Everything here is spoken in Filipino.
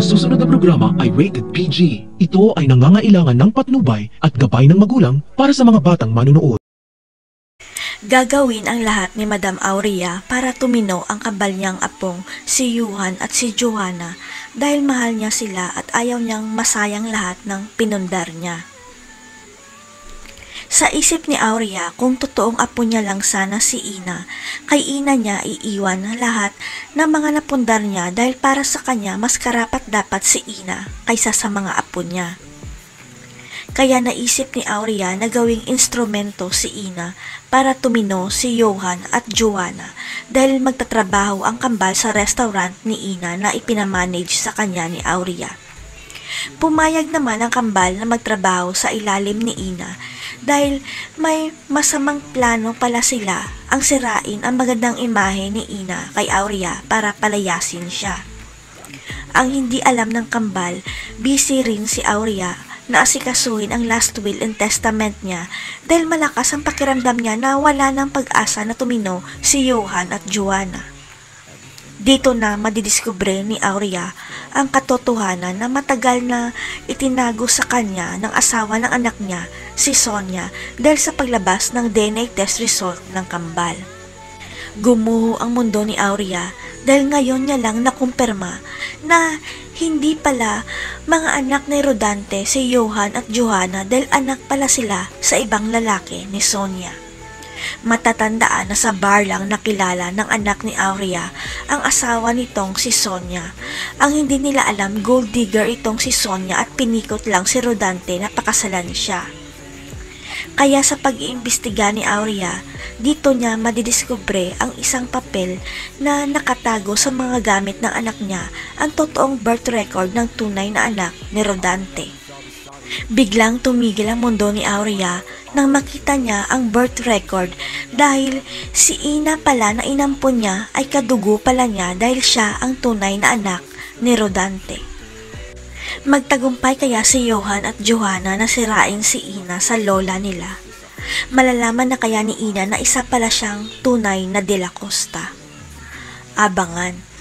susunod na programa ay rated PG. Ito ay nangangailangan ng patnubay at gabay ng magulang para sa mga batang manunood. Gagawin ang lahat ni Madam Aurea para tumino ang kambal niyang apong si Johan at si Johanna dahil mahal niya sila at ayaw niyang masayang lahat ng pinundar niya. Sa isip ni Aurea, kung totoong apo niya lang sana si Ina, kay Ina niya iiwan ang lahat ng mga napundar niya dahil para sa kanya mas karapat dapat si Ina kaysa sa mga apo niya. Kaya naisip ni Aurea na gawing instrumento si Ina para tumino si Johan at Johanna dahil magtatrabaho ang kambal sa restaurant ni Ina na ipinamanage sa kanya ni Aurea. Pumayag naman ang kambal na magtrabaho sa ilalim ni Ina dahil may masamang plano pala sila ang sirain ang magandang imahe ni Ina kay Aurea para palayasin siya. Ang hindi alam ng kambal, busy rin si Aurea na asikasuhin ang last will and testament niya dahil malakas ang pakiramdam niya na wala ng pag-asa na tumino si Johan at Johanna. Dito na madidiskubre ni Aurea ang katotohanan na matagal na itinago sa kanya ng asawa ng anak niya, si Sonia, dahil sa paglabas ng DNA test result ng kambal. Gumuho ang mundo ni Aurea dahil ngayon niya lang nakumpirma na hindi pala mga anak ni Rodante si Johan at Johanna dahil anak pala sila sa ibang lalaki ni Sonia. Matatandaan na sa bar lang nakilala ng anak ni Aurea ang asawa nitong si Sonia. Ang hindi nila alam, gold digger itong si Sonia at pinikot lang si Rodante na pakasalan siya. Kaya sa pag-iimbestiga ni Aurea, dito niya madidiskubre ang isang papel na nakatago sa mga gamit ng anak niya ang totoong birth record ng tunay na anak ni Rodante. Biglang tumigil ang mundo ni Aurea nang makita niya ang birth record dahil si Ina pala na inampon niya ay kadugo pala niya dahil siya ang tunay na anak ni Rodante. Magtagumpay kaya si Johan at Johanna na sirain si Ina sa lola nila. Malalaman na kaya ni Ina na isa pala siyang tunay na De La Costa. Abangan.